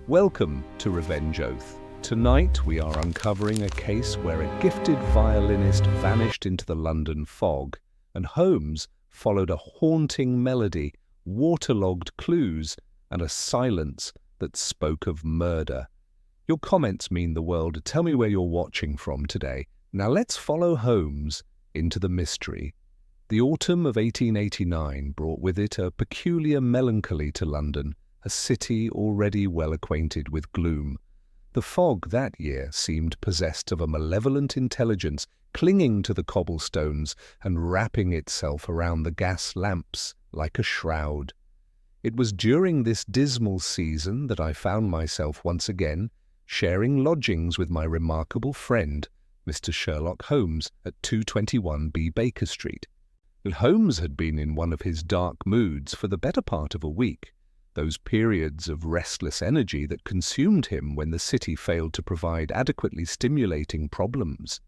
Welcome to Revenge Oath. Tonight we are uncovering a case where a gifted violinist vanished into the London fog, and Holmes followed a haunting melody, waterlogged clues, and a silence that spoke of murder. Your comments mean the world. Tell me where you're watching from today. Now let's follow Holmes into the mystery. The autumn of 1889 brought with it a peculiar melancholy to London, a city already well acquainted with gloom. The fog that year seemed possessed of a malevolent intelligence, clinging to the cobblestones and wrapping itself around the gas lamps like a shroud. It was during this dismal season that I found myself once again sharing lodgings with my remarkable friend, Mr. Sherlock Holmes, at 221B Baker Street. Holmes had been in one of his dark moods for the better part of a week, those periods of restless energy that consumed him when the city failed to provide adequately stimulating problems.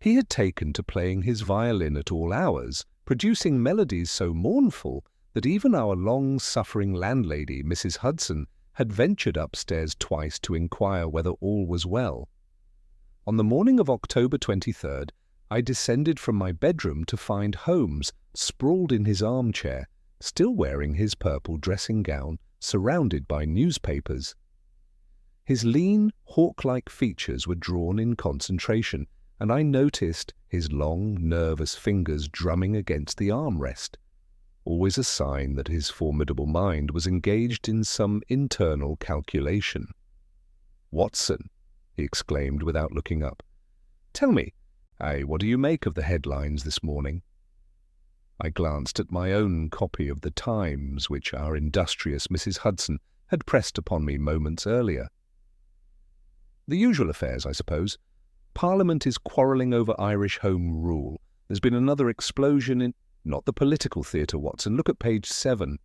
He had taken to playing his violin at all hours, producing melodies so mournful that even our long-suffering landlady, Mrs. Hudson, had ventured upstairs twice to inquire whether all was well. On the morning of October 23rd, I descended from my bedroom to find Holmes sprawled in his armchair, still wearing his purple dressing gown, surrounded by newspapers. His lean, hawk-like features were drawn in concentration, and I noticed his long, nervous fingers drumming against the armrest, always a sign that his formidable mind was engaged in some internal calculation. "Watson," he exclaimed without looking up. "Tell me, what do you make of the headlines this morning?" I glanced at my own copy of the Times, which our industrious Mrs. Hudson had pressed upon me moments earlier. "The usual affairs, I suppose. Parliament is quarrelling over Irish Home Rule. There's been another explosion in—" "Not the political theatre, Watson. Look at page 7.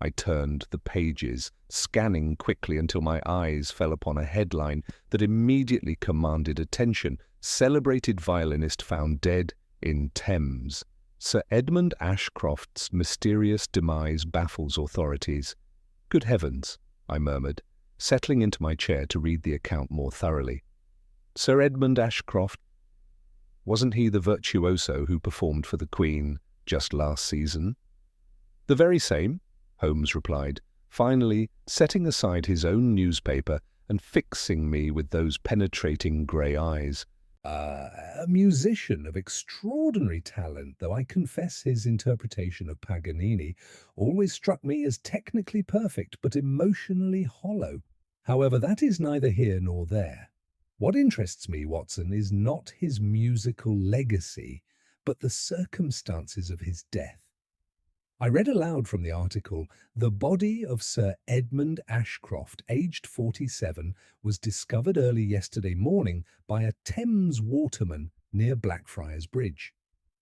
I turned the pages, scanning quickly until my eyes fell upon a headline that immediately commanded attention. "Celebrated violinist found dead in Thames. Sir Edmund Ashcroft's mysterious demise baffles authorities." "Good heavens," I murmured, settling into my chair to read the account more thoroughly. "Sir Edmund Ashcroft? Wasn't he the virtuoso who performed for the Queen just last season?" "The very same," Holmes replied, finally setting aside his own newspaper and fixing me with those penetrating grey eyes. A musician of extraordinary talent, though I confess his interpretation of Paganini always struck me as technically perfect but emotionally hollow. However, that is neither here nor there. What interests me, Watson, is not his musical legacy, but the circumstances of his death. I read aloud from the article, "The body of Sir Edmund Ashcroft, aged 47, was discovered early yesterday morning by a Thames waterman near Blackfriars Bridge.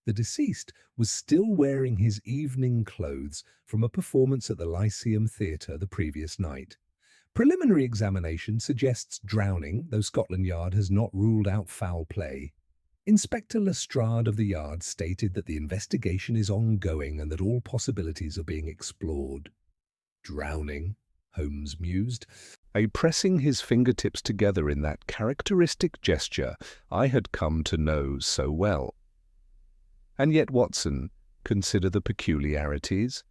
The deceased was still wearing his evening clothes from a performance at the Lyceum Theatre the previous night. Preliminary examination suggests drowning, though Scotland Yard has not ruled out foul play. Inspector Lestrade of the Yard stated that the investigation is ongoing and that all possibilities are being explored." "Drowning," Holmes mused, pressing his fingertips together in that characteristic gesture I had come to know so well. "And yet, Watson, consider the peculiarities.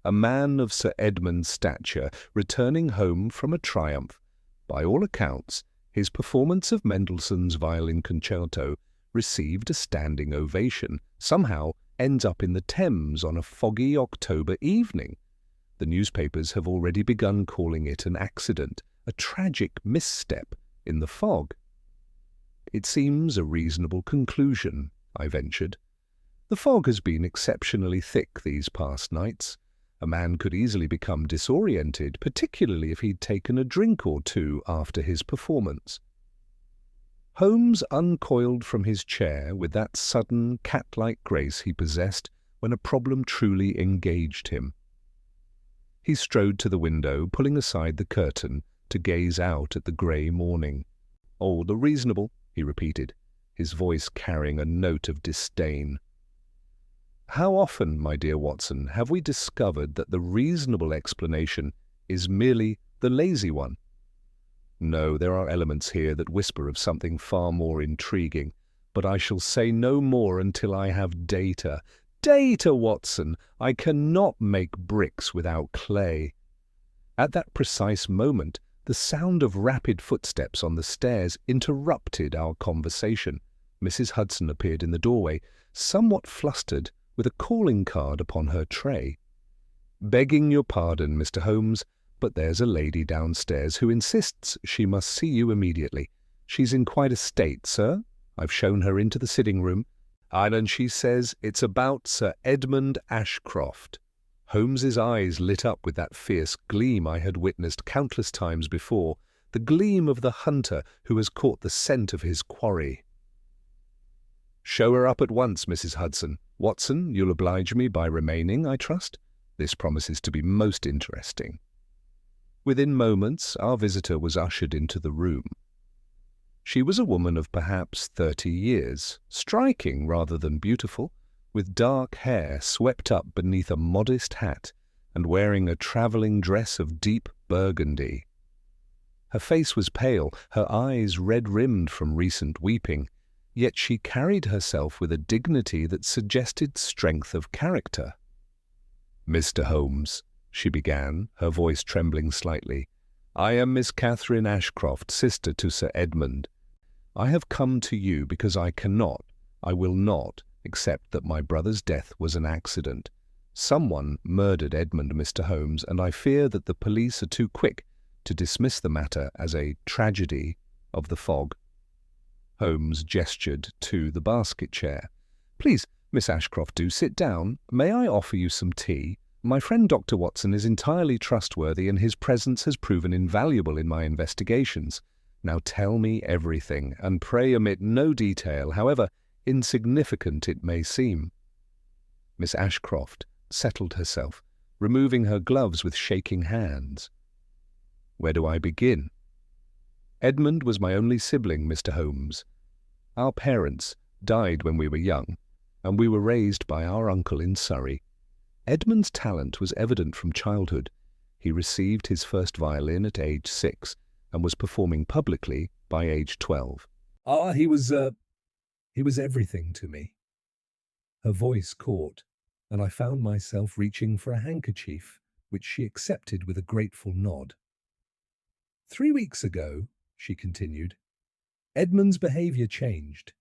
A man of Sir Edmund's stature returning home from a triumph. By all accounts, his performance of Mendelssohn's Violin Concerto received a standing ovation, somehow ends up in the Thames on a foggy October evening. The newspapers have already begun calling it an accident, a tragic misstep in the fog." "It seems a reasonable conclusion," I ventured. "The fog has been exceptionally thick these past nights. A man could easily become disoriented, particularly if he'd taken a drink or two after his performance." Holmes uncoiled from his chair with that sudden cat-like grace he possessed when a problem truly engaged him. He strode to the window, pulling aside the curtain to gaze out at the grey morning. "Oh, the reasonable," he repeated, his voice carrying a note of disdain. "How often, my dear Watson, have we discovered that the reasonable explanation is merely the lazy one? No, there are elements here that whisper of something far more intriguing, but I shall say no more until I have data. Data, Watson! I cannot make bricks without clay. At that precise moment, the sound of rapid footsteps on the stairs interrupted our conversation. Mrs. Hudson appeared in the doorway, somewhat flustered, with a calling card upon her tray. "Begging your pardon, Mr. Holmes, but there's a lady downstairs who insists she must see you immediately. She's in quite a state, sir. I've shown her into the sitting room, and she says it's about Sir Edmund Ashcroft." Holmes's eyes lit up with that fierce gleam I had witnessed countless times before, the gleam of the hunter who has caught the scent of his quarry. "Show her up at once, Mrs. Hudson. Watson, you'll oblige me by remaining, I trust? This promises to be most interesting." Within moments, our visitor was ushered into the room. She was a woman of perhaps 30 years, striking rather than beautiful, with dark hair swept up beneath a modest hat and wearing a travelling dress of deep burgundy. Her face was pale, her eyes red-rimmed from recent weeping, yet she carried herself with a dignity that suggested strength of character. "Mr. Holmes," she began, her voice trembling slightly, "I am Miss Catherine Ashcroft, sister to Sir Edmund. I have come to you because I will not, accept that my brother's death was an accident. Someone murdered Edmund, Mr. Holmes, and I fear that the police are too quick to dismiss the matter as a tragedy of the fog." Holmes gestured to the basket chair. "Please, Miss Ashcroft, do sit down. May I offer you some tea? My friend Dr. Watson is entirely trustworthy, and his presence has proven invaluable in my investigations. Now tell me everything, and pray omit no detail, however insignificant it may seem." Miss Ashcroft settled herself, removing her gloves with shaking hands. "Where do I begin? Edmund was my only sibling, Mr. Holmes. Our parents died when we were young, and we were raised by our uncle in Surrey. Edmund's talent was evident from childhood. He received his first violin at age 6 and was performing publicly by age 12. He was everything to me." Her voice caught, and I found myself reaching for a handkerchief, which she accepted with a grateful nod. "3 weeks ago," she continued, "Edmund's behaviour changed.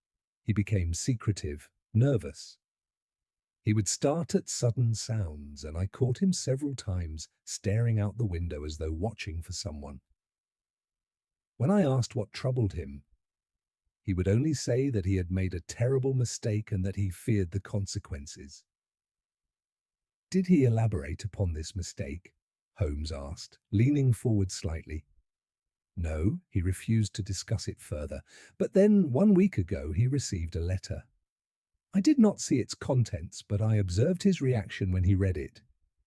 He became secretive, nervous. He would start at sudden sounds, and I caught him several times staring out the window as though watching for someone. When I asked what troubled him, he would only say that he had made a terrible mistake and that he feared the consequences." "Did he elaborate upon this mistake?" Holmes asked, leaning forward slightly. "No, he refused to discuss it further, but then 1 week ago he received a letter. I did not see its contents, but I observed his reaction when he read it.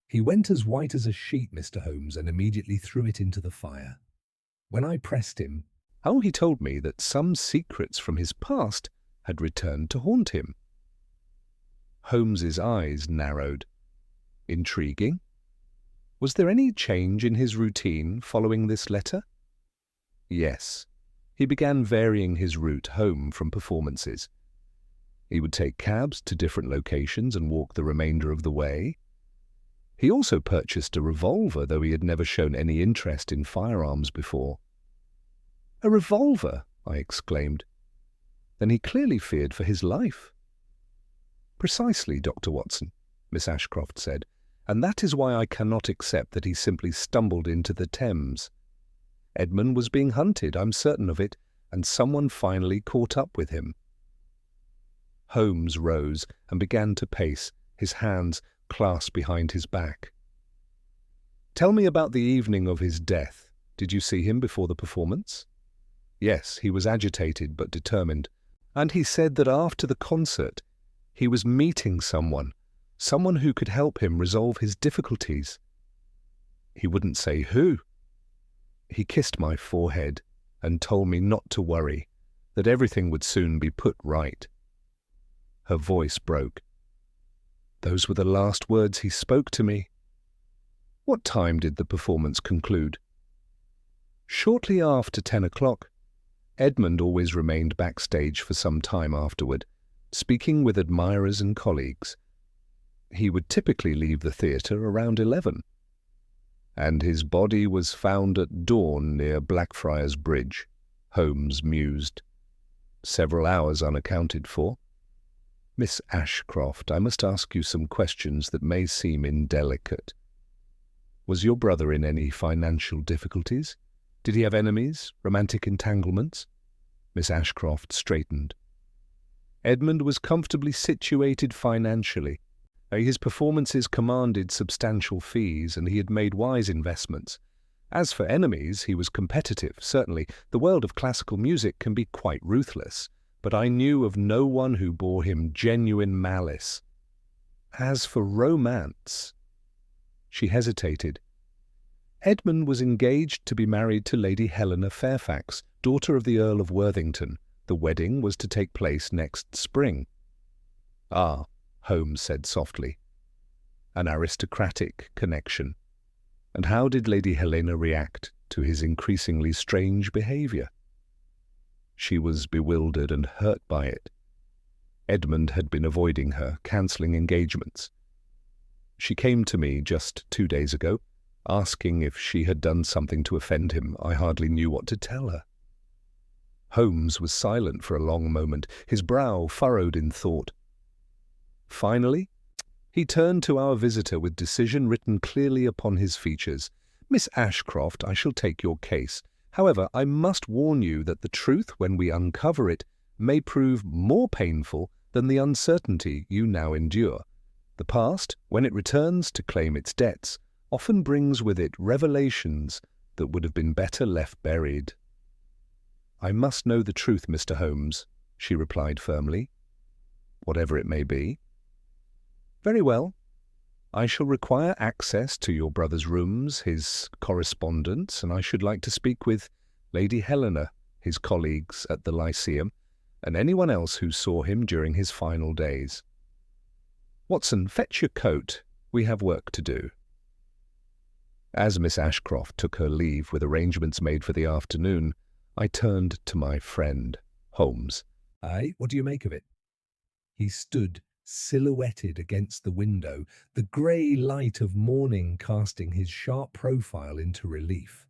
He went as white as a sheet, Mr. Holmes, and immediately threw it into the fire. When I pressed him, he told me that some secrets from his past had returned to haunt him." Holmes's eyes narrowed. "Intriguing. Was there any change in his routine following this letter?" "Yes. He began varying his route home from performances. He would take cabs to different locations and walk the remainder of the way. He also purchased a revolver, though he had never shown any interest in firearms before." "A revolver!" I exclaimed. "Then he clearly feared for his life." "Precisely, Dr. Watson," Miss Ashcroft said, "and that is why I cannot accept that he simply stumbled into the Thames. Edmund was being hunted, I'm certain of it, and someone finally caught up with him." Holmes rose and began to pace, his hands clasped behind his back. "Tell me about the evening of his death. Did you see him before the performance?" "Yes, he was agitated but determined, and he said that after the concert he was meeting someone who could help him resolve his difficulties." "He wouldn't say who." "He kissed my forehead and told me not to worry, that everything would soon be put right." Her voice broke. "Those were the last words he spoke to me." "What time did the performance conclude?" Shortly after 10 o'clock, Edmund always remained backstage for some time afterward, speaking with admirers and colleagues. He would typically leave the theatre around 11. And his body was found at dawn near Blackfriars Bridge, Holmes mused. Several hours unaccounted for. Miss Ashcroft, I must ask you some questions that may seem indelicate. Was your brother in any financial difficulties? Did he have enemies, romantic entanglements? Miss Ashcroft straightened. Edmund was comfortably situated financially. His performances commanded substantial fees, and he had made wise investments. As for enemies, he was competitive, certainly. The world of classical music can be quite ruthless, but I knew of no one who bore him genuine malice. As for romance... She hesitated. Edmund was engaged to be married to Lady Helena Fairfax, daughter of the Earl of Worthington. The wedding was to take place next spring. Ah, Holmes said softly. An aristocratic connection. And how did Lady Helena react to his increasingly strange behaviour? She was bewildered and hurt by it. Edmund had been avoiding her, cancelling engagements. She came to me just 2 days ago, asking if she had done something to offend him. I hardly knew what to tell her. Holmes was silent for a long moment, his brow furrowed in thought. Finally, he turned to our visitor with decision written clearly upon his features. Miss Ashcroft, I shall take your case. However, I must warn you that the truth, when we uncover it, may prove more painful than the uncertainty you now endure. The past, when it returns to claim its debts, often brings with it revelations that would have been better left buried. I must know the truth, Mr. Holmes, she replied firmly, whatever it may be. Very well. I shall require access to your brother's rooms, his correspondence, and I should like to speak with Lady Helena, his colleagues at the Lyceum, and anyone else who saw him during his final days. Watson, fetch your coat. We have work to do. As Miss Ashcroft took her leave with arrangements made for the afternoon, I turned to my friend, Holmes. Aye, what do you make of it? He stood silhouetted against the window, the grey light of morning casting his sharp profile into relief.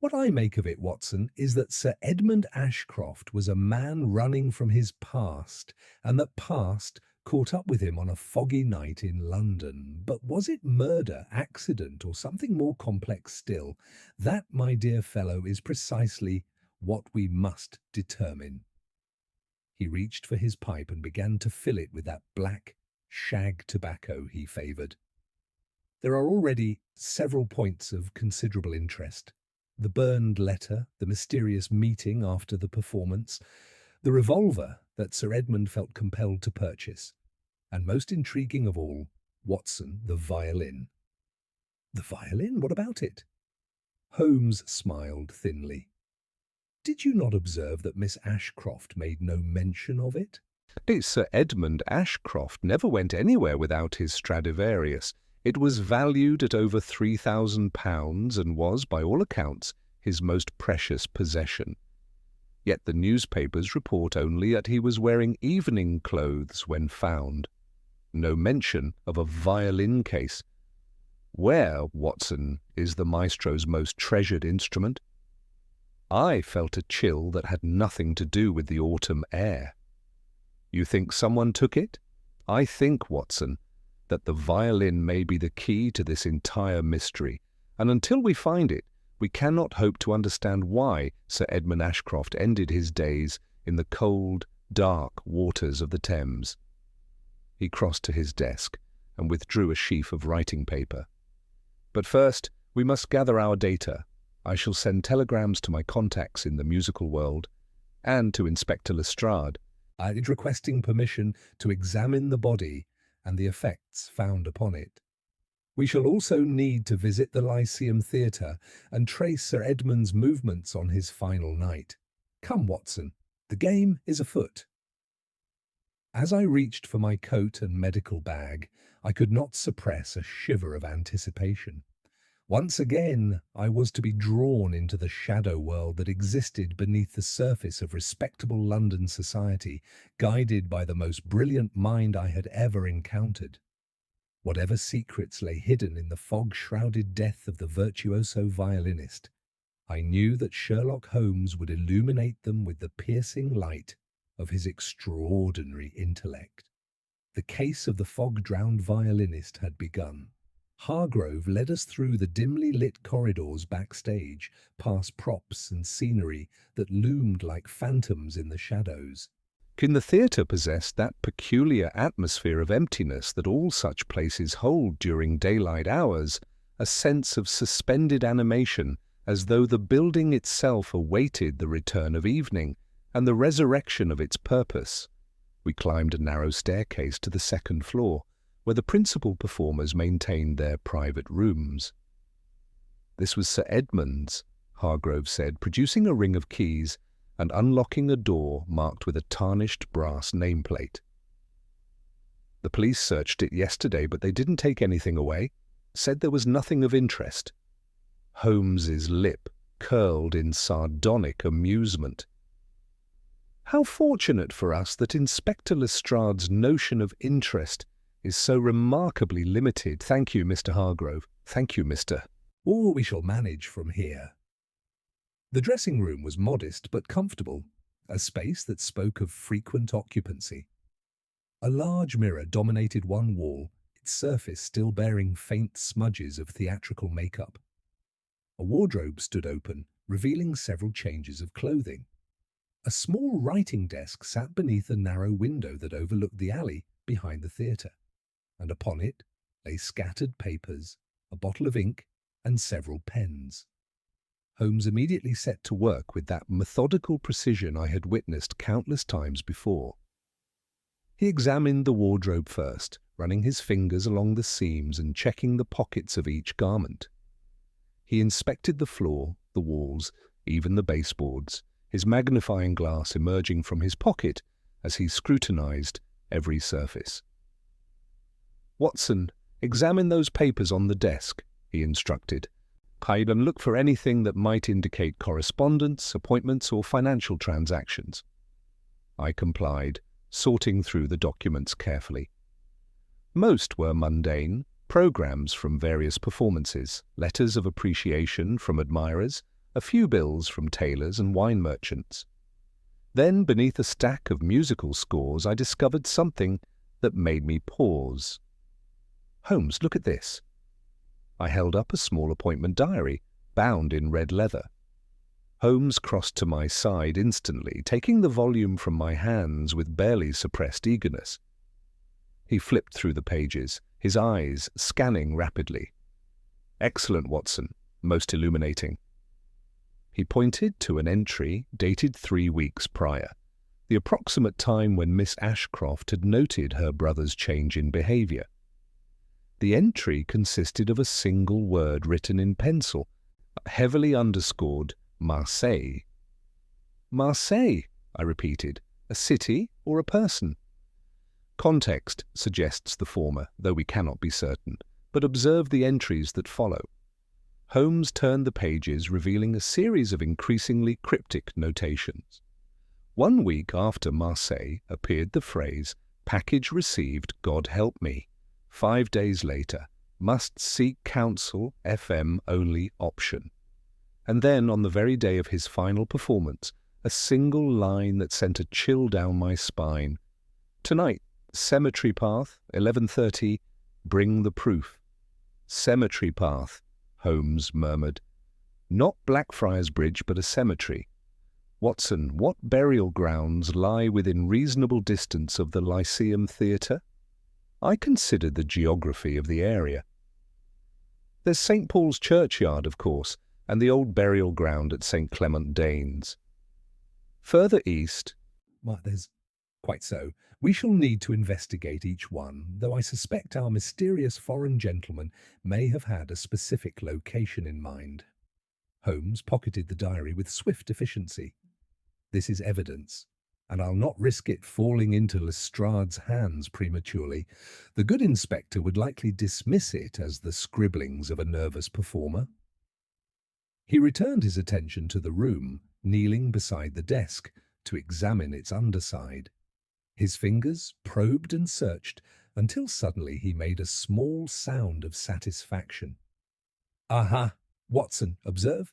What I make of it, Watson, is that Sir Edmund Ashcroft was a man running from his past, and that past caught up with him on a foggy night in London. But was it murder, accident, or something more complex still? That, my dear fellow, is precisely what we must determine. He reached for his pipe and began to fill it with that black shag tobacco he favoured. There are already several points of considerable interest. The burned letter, the mysterious meeting after the performance, the revolver that Sir Edmund felt compelled to purchase, and most intriguing of all, Watson, the violin. The violin? What about it? Holmes smiled thinly. Did you not observe that Miss Ashcroft made no mention of it? Sir Edmund Ashcroft never went anywhere without his Stradivarius. It was valued at over £3,000 and was, by all accounts, his most precious possession. Yet the newspapers report only that he was wearing evening clothes when found. No mention of a violin case. Where, Watson, is the maestro's most treasured instrument? I felt a chill that had nothing to do with the autumn air. You think someone took it? I think, Watson, that the violin may be the key to this entire mystery, and until we find it, we cannot hope to understand why Sir Edmund Ashcroft ended his days in the cold, dark waters of the Thames. He crossed to his desk and withdrew a sheaf of writing paper. But first, we must gather our data. I shall send telegrams to my contacts in the musical world and to Inspector Lestrade, requesting permission to examine the body and the effects found upon it. We shall also need to visit the Lyceum Theatre and trace Sir Edmund's movements on his final night. Come, Watson, the game is afoot. As I reached for my coat and medical bag, I could not suppress a shiver of anticipation. Once again, I was to be drawn into the shadow world that existed beneath the surface of respectable London society, guided by the most brilliant mind I had ever encountered. Whatever secrets lay hidden in the fog-shrouded death of the virtuoso violinist, I knew that Sherlock Holmes would illuminate them with the piercing light of his extraordinary intellect. The case of the fog-drowned violinist had begun. Hargrove led us through the dimly lit corridors backstage, past props and scenery that loomed like phantoms in the shadows. Can the theatre possess that peculiar atmosphere of emptiness that all such places hold during daylight hours, a sense of suspended animation, as though the building itself awaited the return of evening and the resurrection of its purpose? We climbed a narrow staircase to the second floor, where the principal performers maintained their private rooms. "This was Sir Edmund's," Hargrove said, producing a ring of keys and unlocking a door marked with a tarnished brass nameplate. "The police searched it yesterday, but they didn't take anything away. Said there was nothing of interest." Holmes's lip curled in sardonic amusement. "How fortunate for us that Inspector Lestrade's notion of interest is so remarkably limited. Thank you, Mr. Hargrove. Thank you, Mr. Or we shall manage from here." The dressing room was modest but comfortable, a space that spoke of frequent occupancy. A large mirror dominated one wall, its surface still bearing faint smudges of theatrical makeup. A wardrobe stood open, revealing several changes of clothing. A small writing desk sat beneath a narrow window that overlooked the alley behind the theatre, and upon it lay scattered papers, a bottle of ink, and several pens. Holmes immediately set to work with that methodical precision I had witnessed countless times before. He examined the wardrobe first, running his fingers along the seams and checking the pockets of each garment. He inspected the floor, the walls, even the baseboards, his magnifying glass emerging from his pocket as he scrutinized every surface. "Watson, examine those papers on the desk," he instructed. "Hide and look for anything that might indicate correspondence, appointments, or financial transactions." I complied, sorting through the documents carefully. Most were mundane, programs from various performances, letters of appreciation from admirers, a few bills from tailors and wine merchants. Then, beneath a stack of musical scores, I discovered something that made me pause. "Holmes, look at this." I held up a small appointment diary, bound in red leather. Holmes crossed to my side instantly, taking the volume from my hands with barely suppressed eagerness. He flipped through the pages, his eyes scanning rapidly. "Excellent, Watson. Most illuminating." He pointed to an entry dated 3 weeks prior, the approximate time when Miss Ashcroft had noted her brother's change in behavior. The entry consisted of a single word written in pencil, heavily underscored Marseille. "Marseille," I repeated. "A city or a person?" "Context suggests the former, though we cannot be certain, but observe the entries that follow." Holmes turned the pages, revealing a series of increasingly cryptic notations. 1 week after Marseille appeared the phrase, "Package received, God help me." 5 days later, "Must seek counsel, FM only option." And then, on the very day of his final performance, a single line that sent a chill down my spine. "Tonight, Cemetery Path, 11:30, bring the proof." "Cemetery Path," Holmes murmured. "Not Blackfriars Bridge, but a cemetery. Watson, what burial grounds lie within reasonable distance of the Lyceum Theatre?" I considered the geography of the area. "There's St. Paul's Churchyard, of course, and the old burial ground at St. Clement Danes. Further east—" "There's quite so. We shall need to investigate each one, though I suspect our mysterious foreign gentleman may have had a specific location in mind." Holmes pocketed the diary with swift efficiency. "This is evidence, and I'll not risk it falling into Lestrade's hands prematurely. The good inspector would likely dismiss it as the scribblings of a nervous performer. He returned his attention to the room, kneeling beside the desk to examine its underside. His fingers probed and searched until suddenly he made a small sound of satisfaction. "Aha, Watson, observe."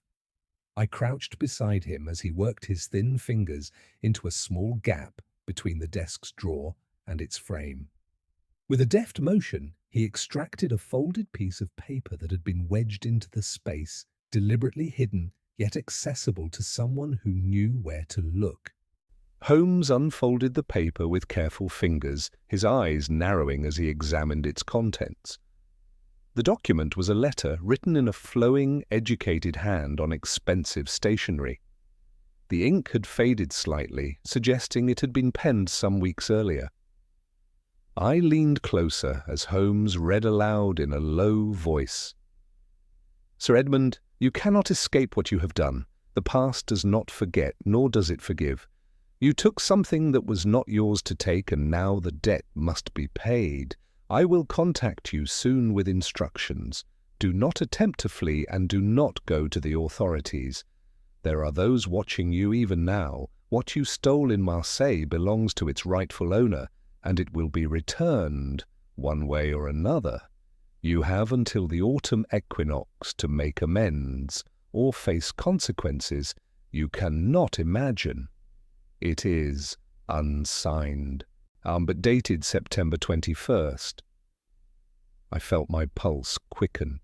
I crouched beside him as he worked his thin fingers into a small gap between the desk's drawer and its frame. With a deft motion, he extracted a folded piece of paper that had been wedged into the space, deliberately hidden yet accessible to someone who knew where to look. Holmes unfolded the paper with careful fingers, his eyes narrowing as he examined its contents. The document was a letter written in a flowing, educated hand on expensive stationery. The ink had faded slightly, suggesting it had been penned some weeks earlier. I leaned closer as Holmes read aloud in a low voice. "Sir Edmund, you cannot escape what you have done. The past does not forget, nor does it forgive. You took something that was not yours to take, and now the debt must be paid. I will contact you soon with instructions. Do not attempt to flee, and do not go to the authorities. There are those watching you even now. What you stole in Marseille belongs to its rightful owner, and it will be returned, one way or another. You have until the autumn equinox to make amends, or face consequences you cannot imagine. It is unsigned, but dated September 21st. I felt my pulse quicken.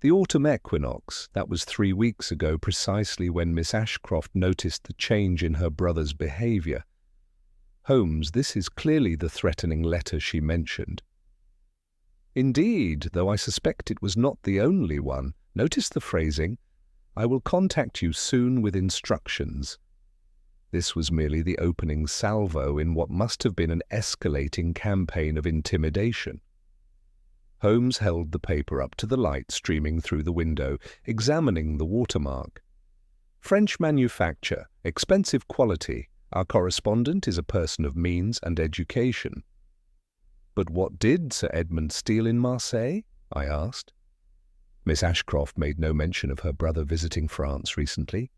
The autumn equinox, that was 3 weeks ago, precisely when Miss Ashcroft noticed the change in her brother's behaviour. Holmes, this is clearly the threatening letter she mentioned. Indeed, though I suspect it was not the only one. Notice the phrasing, "I will contact you soon with instructions." This was merely the opening salvo in what must have been an escalating campaign of intimidation. Holmes held the paper up to the light streaming through the window, examining the watermark. "French manufacture, expensive quality. Our correspondent is a person of means and education." "But what did Sir Edmund steal in Marseille?" I asked. Miss Ashcroft made no mention of her brother visiting France recently.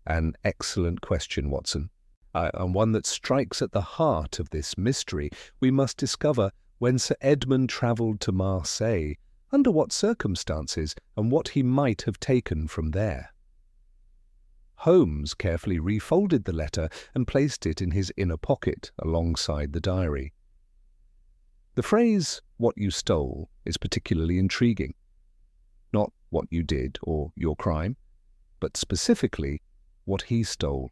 An excellent question, Watson, and one that strikes at the heart of this mystery. We must discover when Sir Edmund travelled to Marseille, under what circumstances, and what he might have taken from there. Holmes carefully refolded the letter and placed it in his inner pocket alongside the diary. The phrase, "what you stole," is particularly intriguing. Not what you did or your crime, but specifically what he stole.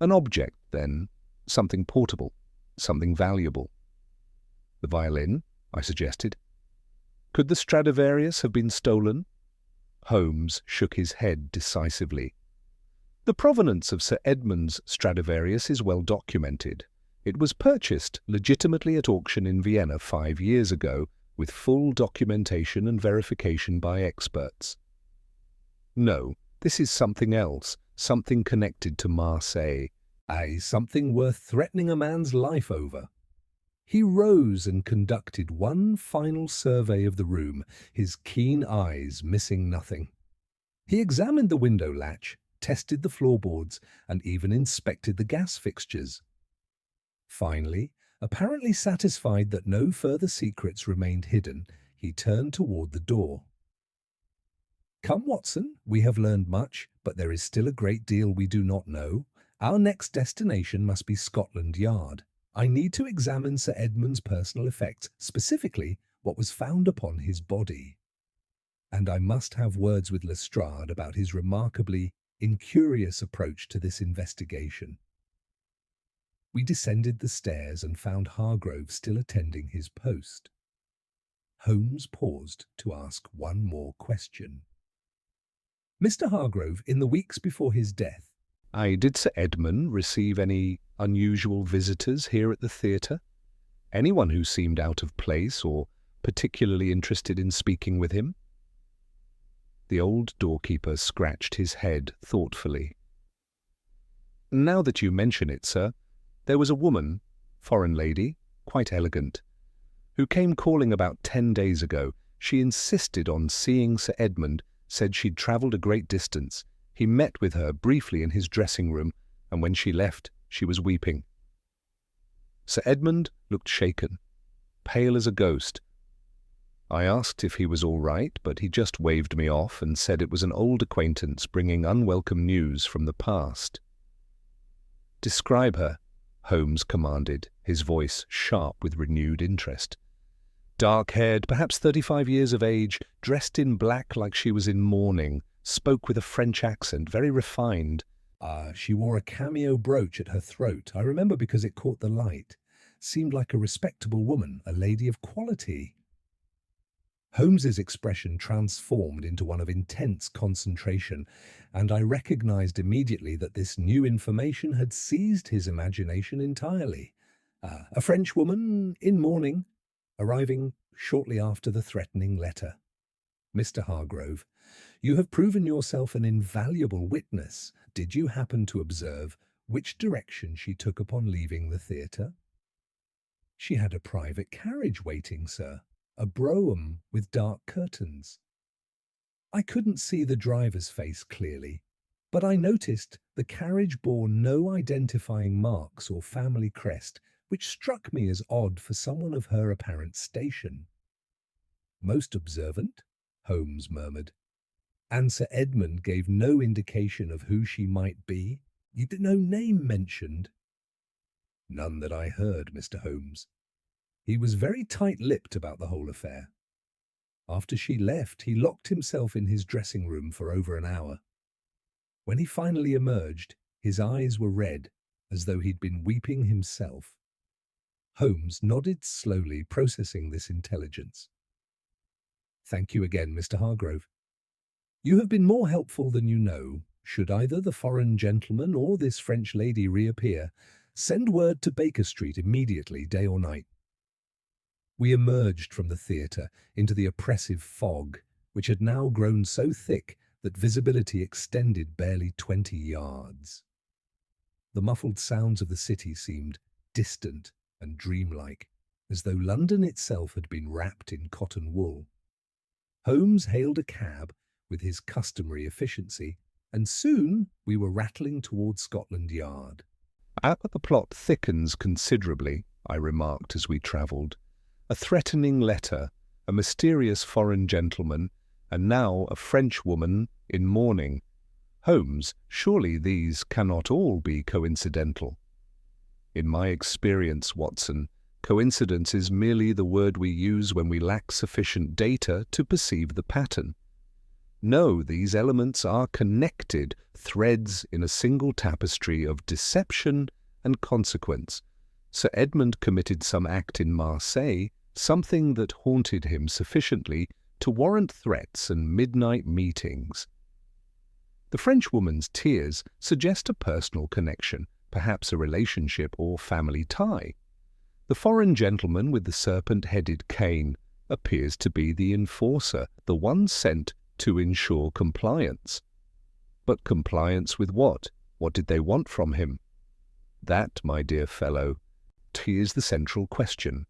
An object, then, something portable, something valuable. The violin, I suggested. Could the Stradivarius have been stolen? Holmes shook his head decisively. The provenance of Sir Edmund's Stradivarius is well documented. It was purchased legitimately at auction in Vienna 5 years ago, with full documentation and verification by experts. No, this is something else, something connected to Marseille. Aye, something worth threatening a man's life over. He rose and conducted one final survey of the room, his keen eyes missing nothing. He examined the window latch, tested the floorboards, and even inspected the gas fixtures. Finally, apparently satisfied that no further secrets remained hidden, he turned toward the door. "Come, Watson, we have learned much, but there is still a great deal we do not know. Our next destination must be Scotland Yard. I need to examine Sir Edmund's personal effects, specifically what was found upon his body. And I must have words with Lestrade about his remarkably incurious approach to this investigation." We descended the stairs and found Hargrove still attending his post. Holmes paused to ask one more question. "Mr. Hargrove, in the weeks before his death, did Sir Edmund receive any unusual visitors here at the theatre? Anyone who seemed out of place or particularly interested in speaking with him?" The old doorkeeper scratched his head thoughtfully. Now that you mention it, sir, there was a woman, foreign lady, quite elegant, who came calling about 10 days ago. She insisted on seeing Sir Edmund, said she'd travelled a great distance. He met with her briefly in his dressing room, and when she left, she was weeping. Sir Edmund looked shaken, pale as a ghost. I asked if he was all right, but he just waved me off and said it was an old acquaintance bringing unwelcome news from the past. "Describe her," Holmes commanded, his voice sharp with renewed interest. "Dark-haired, perhaps 35 years of age, dressed in black like she was in mourning, spoke with a French accent, very refined." She wore a cameo brooch at her throat. I remember because it caught the light. Seemed like a respectable woman, a lady of quality. Holmes's expression transformed into one of intense concentration, and I recognized immediately that this new information had seized his imagination entirely. A French woman in mourning, arriving shortly after the threatening letter. "Mr. Hargrove, you have proven yourself an invaluable witness. Did you happen to observe which direction she took upon leaving the theatre?" "She had a private carriage waiting, sir. A brougham with dark curtains. I couldn't see the driver's face clearly, but I noticed the carriage bore no identifying marks or family crest, which struck me as odd for someone of her apparent station." "Most observant," Holmes murmured. "And Sir Edmund gave no indication of who she might be? No name mentioned?" "None that I heard, Mr. Holmes. He was very tight-lipped about the whole affair. After she left, he locked himself in his dressing room for over an hour. When he finally emerged, his eyes were red, as though he'd been weeping himself." Holmes nodded slowly, processing this intelligence. "Thank you again, Mr. Hargrove. You have been more helpful than you know. Should either the foreign gentleman or this French lady reappear, send word to Baker Street immediately, day or night." We emerged from the theatre into the oppressive fog, which had now grown so thick that visibility extended barely 20 yards. The muffled sounds of the city seemed distant and dreamlike, as though London itself had been wrapped in cotton wool. Holmes hailed a cab with his customary efficiency, and soon we were rattling towards Scotland Yard. "The plot thickens considerably," I remarked as we travelled. "A threatening letter, a mysterious foreign gentleman, and now a French woman in mourning. Holmes, surely these cannot all be coincidental." "In my experience, Watson, coincidence is merely the word we use when we lack sufficient data to perceive the pattern. No, these elements are connected threads in a single tapestry of deception and consequence. Sir Edmund committed some act in Marseille, something that haunted him sufficiently to warrant threats and midnight meetings. The Frenchwoman's tears suggest a personal connection, perhaps a relationship or family tie. The foreign gentleman with the serpent-headed cane appears to be the enforcer, the one sent to ensure compliance. But compliance with what? What did they want from him? That, my dear fellow, is the central question.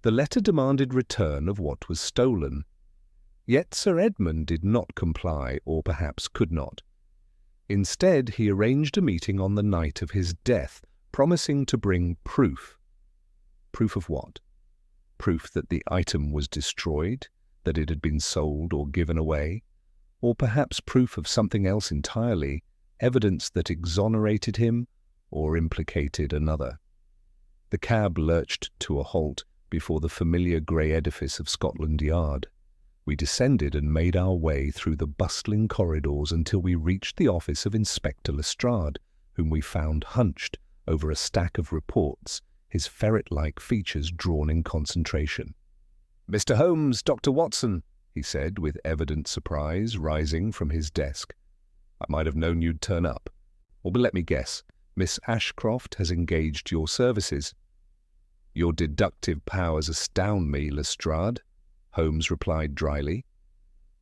The letter demanded return of what was stolen. Yet Sir Edmund did not comply, or perhaps could not. Instead, he arranged a meeting on the night of his death, promising to bring proof. Proof of what? Proof that the item was destroyed, that it had been sold or given away, or perhaps proof of something else entirely, evidence that exonerated him or implicated another. The cab lurched to a halt before the familiar grey edifice of Scotland Yard. We descended and made our way through the bustling corridors until we reached the office of Inspector Lestrade, whom we found hunched over a stack of reports, his ferret-like features drawn in concentration. "Mr. Holmes, Dr. Watson," he said with evident surprise, rising from his desk. "I might have known you'd turn up. Or let me guess, Miss Ashcroft has engaged your services." "Your deductive powers astound me, Lestrade," Holmes replied dryly.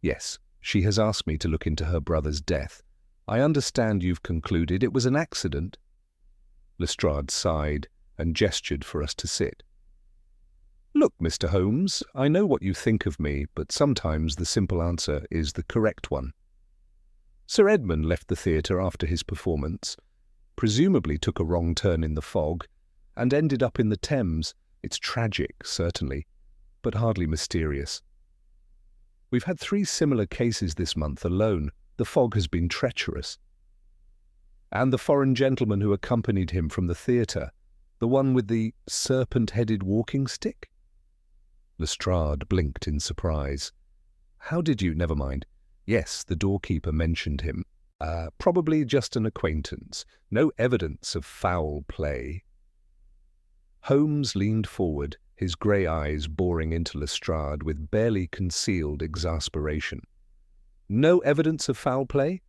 "Yes, she has asked me to look into her brother's death. I understand you've concluded it was an accident." Lestrade sighed and gestured for us to sit. "Look, Mr. Holmes, I know what you think of me, but sometimes the simple answer is the correct one. Sir Edmund left the theatre after his performance, presumably took a wrong turn in the fog, and ended up in the Thames. It's tragic, certainly, but hardly mysterious. We've had 3 similar cases this month alone. The fog has been treacherous. And the foreign gentleman who accompanied him from the theatre, the one with the serpent-headed walking stick?" Lestrade blinked in surprise. "How did you— Never mind. Yes, the doorkeeper mentioned him. Probably just an acquaintance. No evidence of foul play." Holmes leaned forward, his grey eyes boring into Lestrade with barely concealed exasperation. "No evidence of foul play?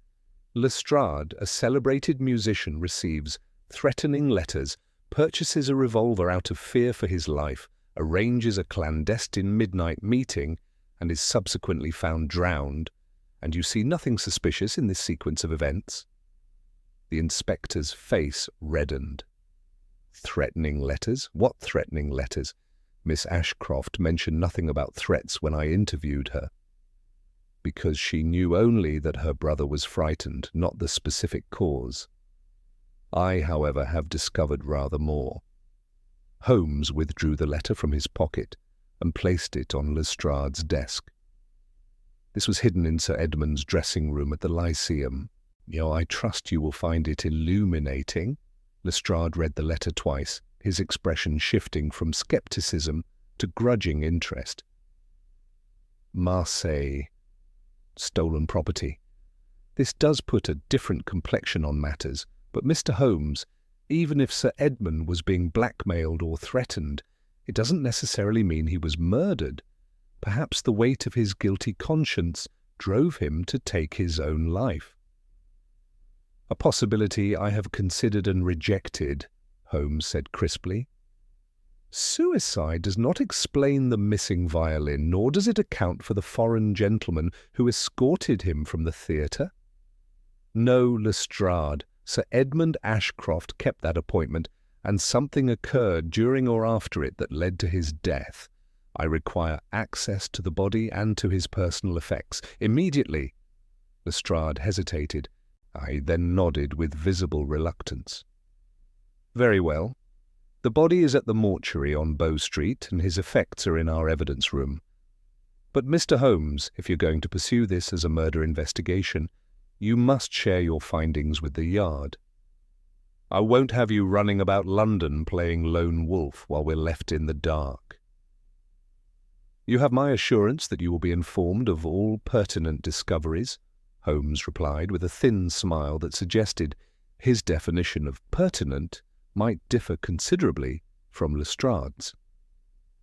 Lestrade, a celebrated musician, receives threatening letters, purchases a revolver out of fear for his life, arranges a clandestine midnight meeting, and is subsequently found drowned, and you see nothing suspicious in this sequence of events?" The inspector's face reddened. "Threatening letters? What threatening letters? Miss Ashcroft mentioned nothing about threats when I interviewed her." "Because she knew only that her brother was frightened, not the specific cause. I, however, have discovered rather more." Holmes withdrew the letter from his pocket and placed it on Lestrade's desk. "This was hidden in Sir Edmund's dressing room at the Lyceum. I trust you will find it illuminating." Lestrade read the letter twice, his expression shifting from scepticism to grudging interest. "Marseille. Stolen property. This does put a different complexion on matters, but Mr. Holmes, even if Sir Edmund was being blackmailed or threatened, it doesn't necessarily mean he was murdered. Perhaps the weight of his guilty conscience drove him to take his own life." "A possibility I have considered and rejected," Holmes said crisply. "Suicide does not explain the missing violin, nor does it account for the foreign gentleman who escorted him from the theatre. No, Lestrade, Sir Edmund Ashcroft kept that appointment, and something occurred during or after it that led to his death. I require access to the body and to his personal effects. Immediately." Lestrade hesitated. I then nodded with visible reluctance. "Very well. The body is at the mortuary on Bow Street, and his effects are in our evidence room. But, Mr. Holmes, if you're going to pursue this as a murder investigation, you must share your findings with the Yard. I won't have you running about London playing lone wolf while we're left in the dark." "You have my assurance that you will be informed of all pertinent discoveries," Holmes replied with a thin smile that suggested his definition of pertinent might differ considerably from Lestrade's.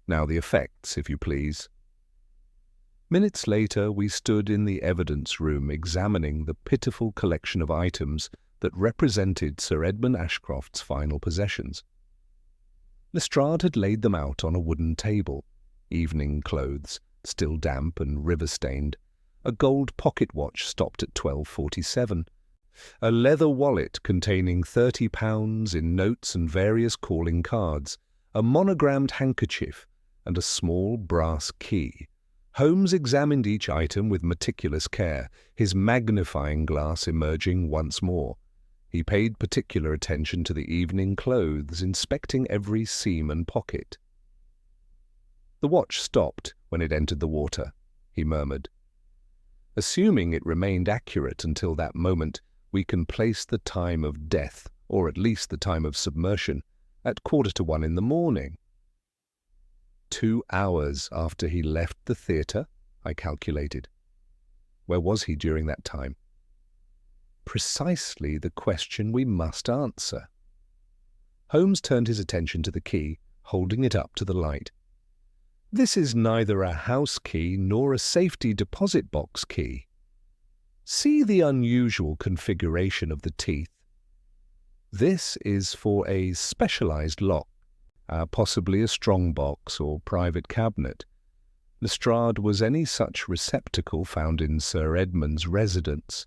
"Now the effects, if you please." Minutes later, we stood in the evidence room examining the pitiful collection of items that represented Sir Edmund Ashcroft's final possessions. Lestrade had laid them out on a wooden table: evening clothes, still damp and river-stained, a gold pocket watch stopped at 12:47, a leather wallet containing £30 in notes and various calling cards, a monogrammed handkerchief, and a small brass key. Holmes examined each item with meticulous care, his magnifying glass emerging once more. He paid particular attention to the evening clothes, inspecting every seam and pocket. "The watch stopped when it entered the water," he murmured. "Assuming it remained accurate until that moment, we can place the time of death, or at least the time of submersion, at 1:45 in the morning." 2 hours after he left the theatre, I calculated. Where was he during that time? Precisely the question we must answer. Holmes turned his attention to the key, holding it up to the light. "This is neither a house key nor a safety deposit box key. See the unusual configuration of the teeth. This is for a specialized lock, possibly a strong box or private cabinet. Lestrade was any such receptacle found in Sir Edmund's residence.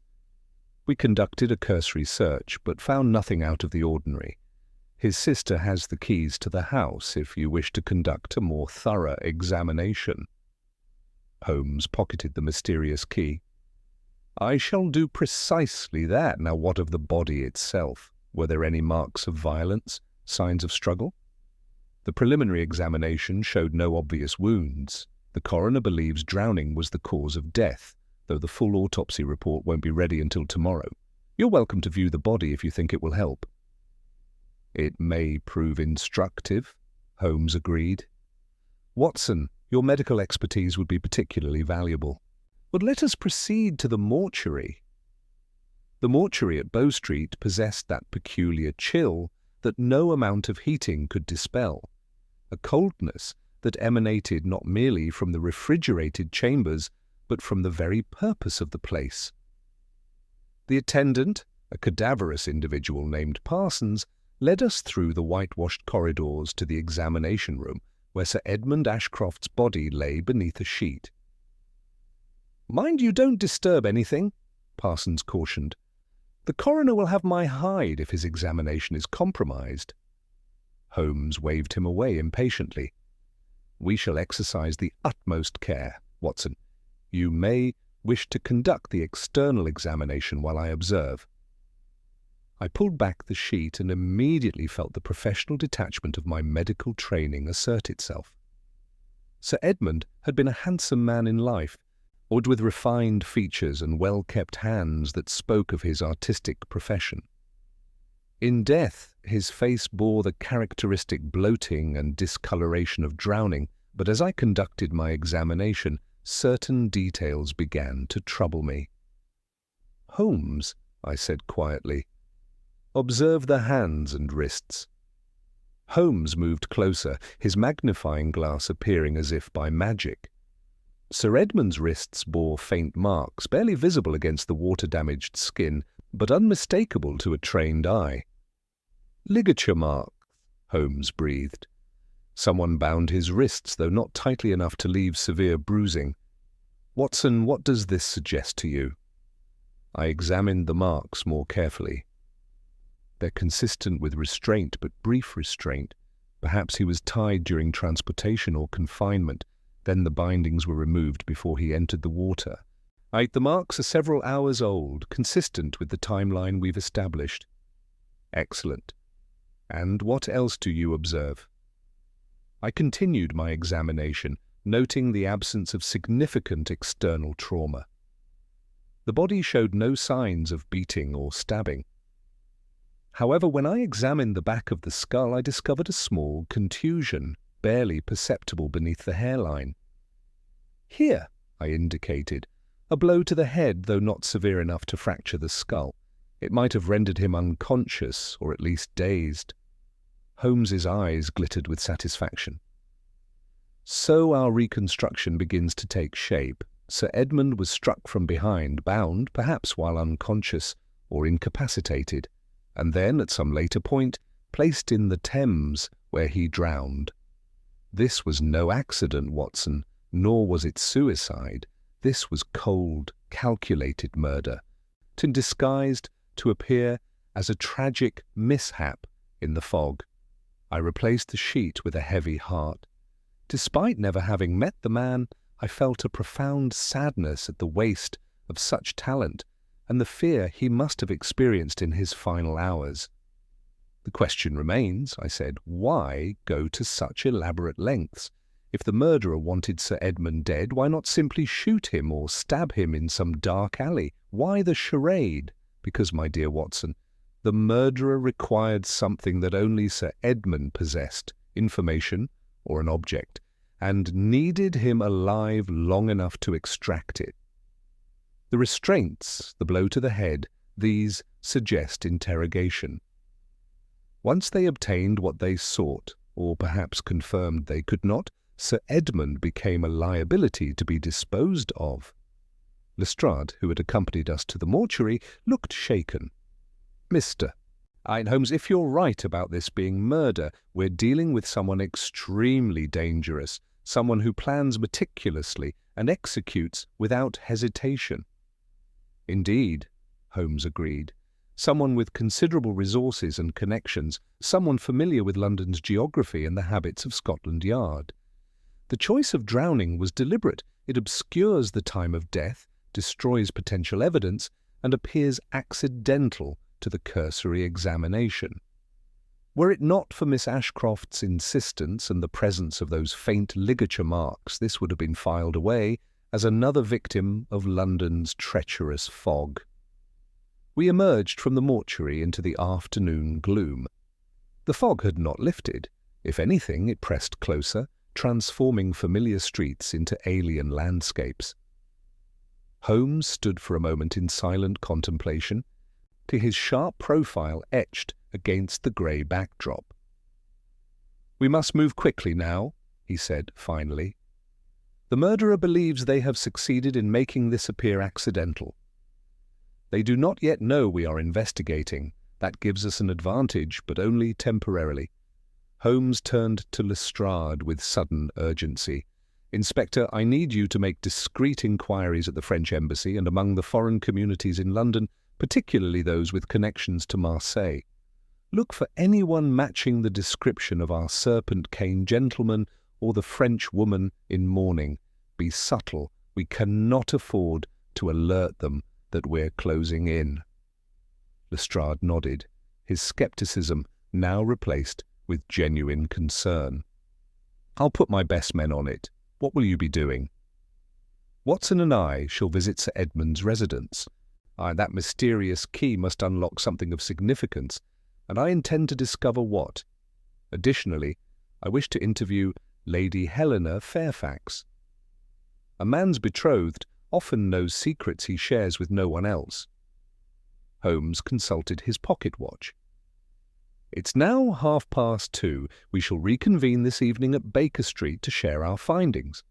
We conducted a cursory search, but found nothing out of the ordinary. His sister has the keys to the house if you wish to conduct a more thorough examination. Holmes pocketed the mysterious key. I shall do precisely that. Now, what of the body itself? Were there any marks of violence, signs of struggle? The preliminary examination showed no obvious wounds. The coroner believes drowning was the cause of death, though the full autopsy report won't be ready until tomorrow. You're welcome to view the body if you think it will help. It may prove instructive, Holmes agreed. Watson, your medical expertise would be particularly valuable. But let us proceed to the mortuary. The mortuary at Bow Street possessed that peculiar chill that no amount of heating could dispel, a coldness that emanated not merely from the refrigerated chambers, but from the very purpose of the place. The attendant, a cadaverous individual named Parsons, led us through the whitewashed corridors to the examination room, where Sir Edmund Ashcroft's body lay beneath a sheet. "Mind you don't disturb anything," Parsons cautioned. "The coroner will have my hide if his examination is compromised." Holmes waved him away impatiently. "We shall exercise the utmost care, Watson. You may wish to conduct the external examination while I observe." I pulled back the sheet and immediately felt the professional detachment of my medical training assert itself. Sir Edmund had been a handsome man in life, oiled with refined features and well-kept hands that spoke of his artistic profession. In death, his face bore the characteristic bloating and discoloration of drowning, but as I conducted my examination, certain details began to trouble me. "Holmes," I said quietly, "observe the hands and wrists." Holmes moved closer, his magnifying glass appearing as if by magic. Sir Edmund's wrists bore faint marks, barely visible against the water-damaged skin, but unmistakable to a trained eye. "Ligature marks," Holmes breathed. Someone bound his wrists, though not tightly enough to leave severe bruising. "Watson, what does this suggest to you?" I examined the marks more carefully. They're consistent with restraint, but brief restraint. Perhaps he was tied during transportation or confinement. Then the bindings were removed before he entered the water. The marks are several hours old, consistent with the timeline we've established. Excellent. And what else do you observe? I continued my examination, noting the absence of significant external trauma. The body showed no signs of beating or stabbing. However, when I examined the back of the skull, I discovered a small contusion, barely perceptible beneath the hairline. "Here," I indicated, "a blow to the head, though not severe enough to fracture the skull. It might have rendered him unconscious, or at least dazed." Holmes's eyes glittered with satisfaction. "So our reconstruction begins to take shape. Sir Edmund was struck from behind, bound, perhaps while unconscious or incapacitated, and then, at some later point, placed in the Thames, where he drowned. This was no accident, Watson, nor was it suicide. This was cold, calculated murder, disguised to appear as a tragic mishap in the fog." I replaced the sheet with a heavy heart. Despite never having met the man, I felt a profound sadness at the waste of such talent and the fear he must have experienced in his final hours. "The question remains," I said, "why go to such elaborate lengths? If the murderer wanted Sir Edmund dead, why not simply shoot him or stab him in some dark alley? Why the charade? Because, my dear Watson, the murderer required something that only Sir Edmund possessed, information or an object, and needed him alive long enough to extract it. The restraints, the blow to the head, these suggest interrogation. Once they obtained what they sought, or perhaps confirmed they could not, Sir Edmund became a liability to be disposed of." Lestrade, who had accompanied us to the mortuary, looked shaken. "Mr. Holmes, if you're right about this being murder, we're dealing with someone extremely dangerous, someone who plans meticulously and executes without hesitation." "Indeed," Holmes agreed. Someone with considerable resources and connections, someone familiar with London's geography and the habits of Scotland Yard. The choice of drowning was deliberate. It obscures the time of death, destroys potential evidence, and appears accidental to the cursory examination. Were it not for Miss Ashcroft's insistence and the presence of those faint ligature marks, this would have been filed away as another victim of London's treacherous fog. We emerged from the mortuary into the afternoon gloom. The fog had not lifted. If anything, it pressed closer, transforming familiar streets into alien landscapes. Holmes stood for a moment in silent contemplation, his sharp profile etched against the grey backdrop. "We must move quickly now," he said finally. "The murderer believes they have succeeded in making this appear accidental. They do not yet know we are investigating. That gives us an advantage, but only temporarily." Holmes turned to Lestrade with sudden urgency. "Inspector, I need you to make discreet inquiries at the French embassy and among the foreign communities in London, particularly those with connections to Marseille. Look for anyone matching the description of our serpent-cane gentleman or the French woman in mourning. Be subtle. We cannot afford to alert them that we're closing in." Lestrade nodded, his scepticism now replaced with genuine concern. "I'll put my best men on it. What will you be doing?" "Watson and I shall visit Sir Edmund's residence. That mysterious key must unlock something of significance, and I intend to discover what. Additionally, I wish to interview Lady Helena Fairfax. A man's betrothed often knows secrets he shares with no one else." Holmes consulted his pocket watch. "It's now 2:30. We shall reconvene this evening at Baker Street to share our findings."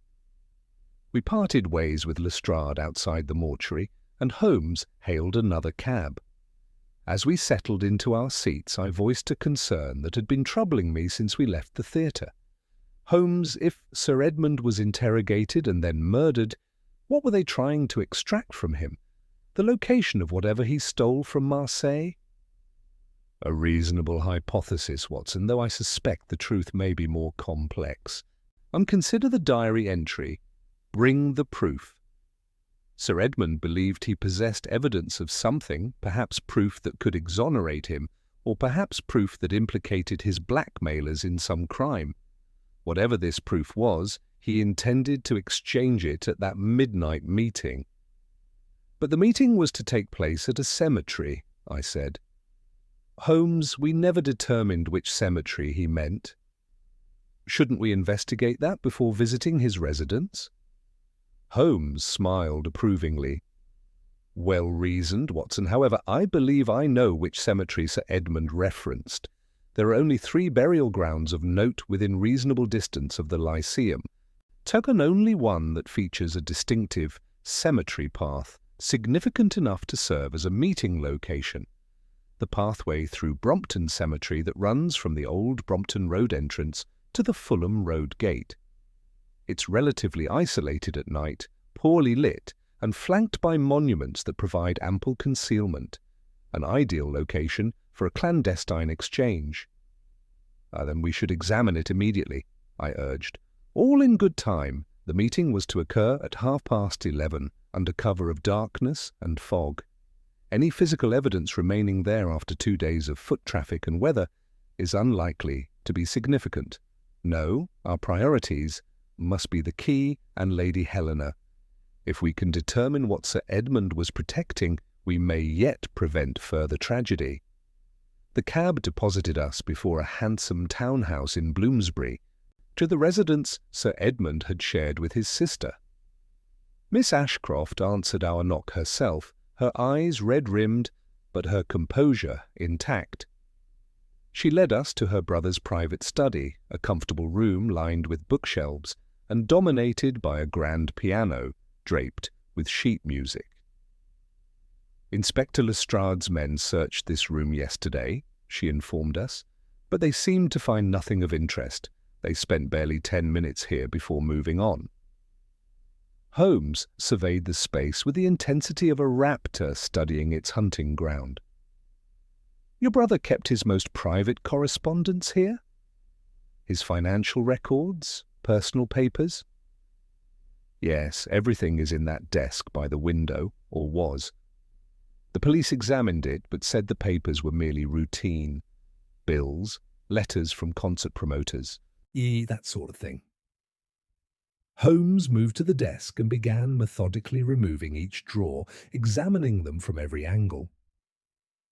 We parted ways with Lestrade outside the mortuary, and Holmes hailed another cab. As we settled into our seats, I voiced a concern that had been troubling me since we left the theatre. "Holmes, if Sir Edmund was interrogated and then murdered, what were they trying to extract from him? The location of whatever he stole from Marseille?" "A reasonable hypothesis, Watson, though I suspect the truth may be more complex. And consider the diary entry. Bring the proof. Sir Edmund believed he possessed evidence of something, perhaps proof that could exonerate him, or perhaps proof that implicated his blackmailers in some crime. Whatever this proof was, he intended to exchange it at that midnight meeting." "But the meeting was to take place at a cemetery," I said. "Holmes, we never determined which cemetery he meant." "Shouldn't we investigate that before visiting his residence?" Holmes smiled approvingly. "Well reasoned, Watson. However, I believe I know which cemetery Sir Edmund referenced. There are only 3 burial grounds of note within reasonable distance of the Lyceum, and only one that features a distinctive cemetery path, significant enough to serve as a meeting location. The pathway through Brompton Cemetery that runs from the old Brompton Road entrance to the Fulham Road gate. It's relatively isolated at night, poorly lit, and flanked by monuments that provide ample concealment. An ideal location for a clandestine exchange." "Then we should examine it immediately," I urged. "All in good time. The meeting was to occur at 11:30, under cover of darkness and fog. Any physical evidence remaining there after 2 days of foot traffic and weather is unlikely to be significant. No, our priorities must be the key and Lady Helena. If we can determine what Sir Edmund was protecting, we may yet prevent further tragedy." The cab deposited us before a handsome townhouse in Bloomsbury, to the residence Sir Edmund had shared with his sister. Miss Ashcroft answered our knock herself, her eyes red-rimmed, but her composure intact. She led us to her brother's private study, a comfortable room lined with bookshelves and dominated by a grand piano draped with sheet music. "Inspector Lestrade's men searched this room yesterday," she informed us, "but they seemed to find nothing of interest. They spent barely 10 minutes here before moving on." Holmes surveyed the space with the intensity of a raptor studying its hunting ground. Your brother kept his most private correspondence here? His financial records? Personal papers? Yes, everything is in that desk by the window, or was. The police examined it, but said the papers were merely routine. Bills, letters from concert promoters. That sort of thing. Holmes moved to the desk and began methodically removing each drawer, examining them from every angle.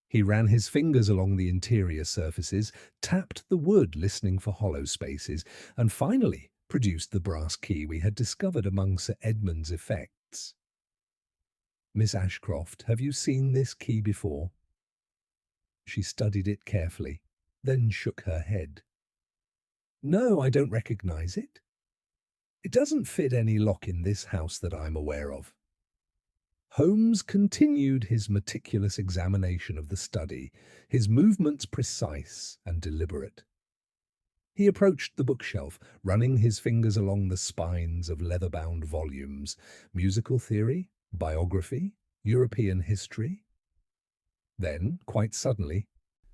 He ran his fingers along the interior surfaces, tapped the wood listening for hollow spaces, and finally produced the brass key we had discovered among Sir Edmund's effects. Miss Ashcroft, have you seen this key before? She studied it carefully, then shook her head. No, I don't recognize it. It doesn't fit any lock in this house that I'm aware of. Holmes continued his meticulous examination of the study, his movements precise and deliberate. He approached the bookshelf, running his fingers along the spines of leather-bound volumes, musical theory, biography, European history. Then, quite suddenly,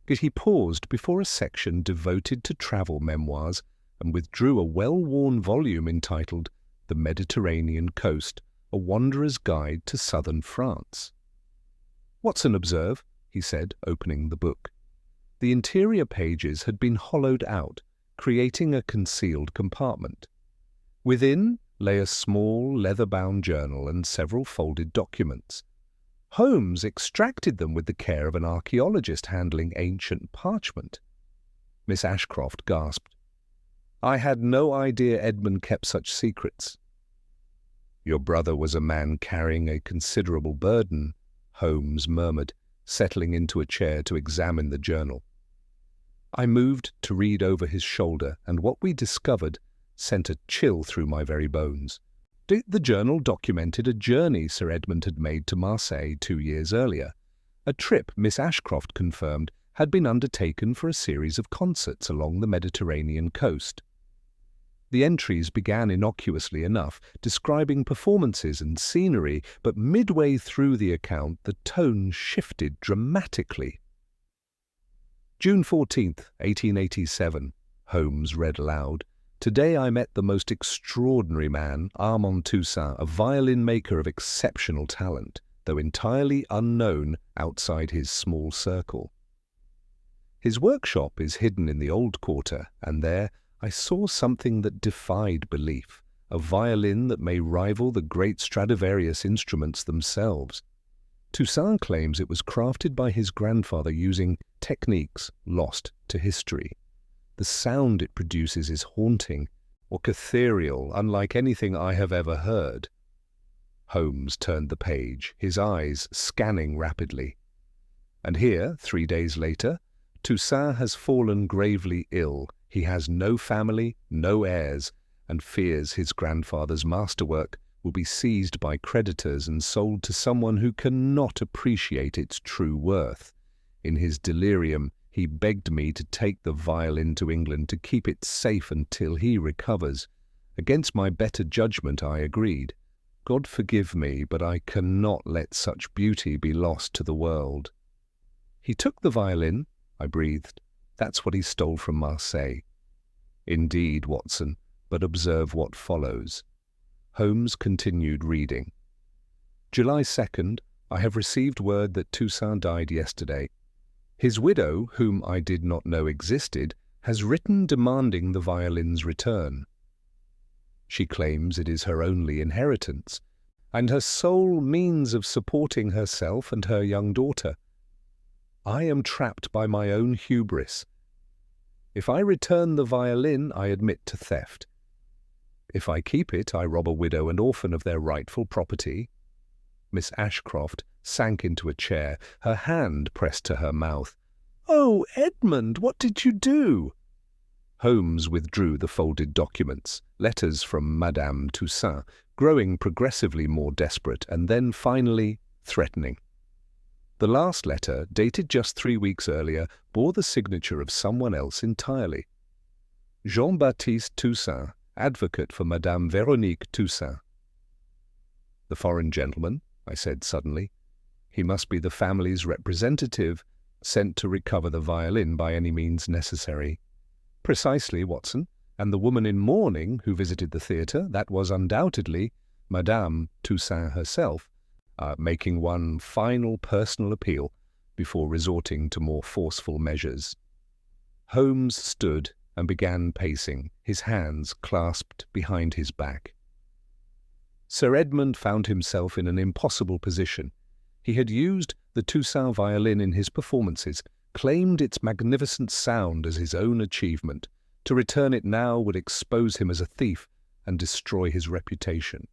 he paused before a section devoted to travel memoirs and withdrew a well-worn volume entitled The Mediterranean Coast, A Wanderer's Guide to Southern France. Watson, observe, he said, opening the book. The interior pages had been hollowed out, creating a concealed compartment. Within lay a small leather-bound journal and several folded documents. Holmes extracted them with the care of an archaeologist handling ancient parchment. Miss Ashcroft gasped. I had no idea Edmund kept such secrets. Your brother was a man carrying a considerable burden, Holmes murmured, settling into a chair to examine the journal. I moved to read over his shoulder, and what we discovered sent a chill through my very bones. The journal documented a journey Sir Edmund had made to Marseille 2 years earlier, a trip Miss Ashcroft confirmed had been undertaken for a series of concerts along the Mediterranean coast. The entries began innocuously enough, describing performances and scenery, but midway through the account the tone shifted dramatically. June 14th, 1887, Holmes read aloud. Today I met the most extraordinary man, Armand Toussaint, a violin maker of exceptional talent, though entirely unknown outside his small circle. His workshop is hidden in the old quarter, and there I saw something that defied belief, a violin that may rival the great Stradivarius instruments themselves. Toussaint claims it was crafted by his grandfather using techniques lost to history. The sound it produces is haunting, or ethereal, unlike anything I have ever heard. Holmes turned the page, his eyes scanning rapidly. And here, 3 days later, Toussaint has fallen gravely ill. He has no family, no heirs, and fears his grandfather's masterwork will be seized by creditors and sold to someone who cannot appreciate its true worth. In his delirium, he begged me to take the violin to England to keep it safe until he recovers. Against my better judgment, I agreed. God forgive me, but I cannot let such beauty be lost to the world. He took the violin, I breathed. That's what he stole from Marseille. Indeed, Watson, but observe what follows. Holmes continued reading. July 2nd, I have received word that Toussaint died yesterday. His widow, whom I did not know existed, has written demanding the violin's return. She claims it is her only inheritance, and her sole means of supporting herself and her young daughter. I am trapped by my own hubris. If I return the violin, I admit to theft. If I keep it, I rob a widow and orphan of their rightful property. Miss Ashcroft sank into a chair, her hand pressed to her mouth. "Oh, Edmund, what did you do?" Holmes withdrew the folded documents, letters from Madame Toussaint, growing progressively more desperate and then finally threatening. The last letter, dated just 3 weeks earlier, bore the signature of someone else entirely. Jean-Baptiste Toussaint, advocate for Madame Véronique Toussaint. "The foreign gentleman," I said suddenly. "He must be the family's representative, sent to recover the violin by any means necessary." "Precisely, Watson. And the woman in mourning who visited the theatre, that was undoubtedly Madame Toussaint herself, making one final personal appeal before resorting to more forceful measures." Holmes stood and began pacing, his hands clasped behind his back. Sir Edmund found himself in an impossible position. He had used the Toussaint violin in his performances, claimed its magnificent sound as his own achievement. To return it now would expose him as a thief and destroy his reputation.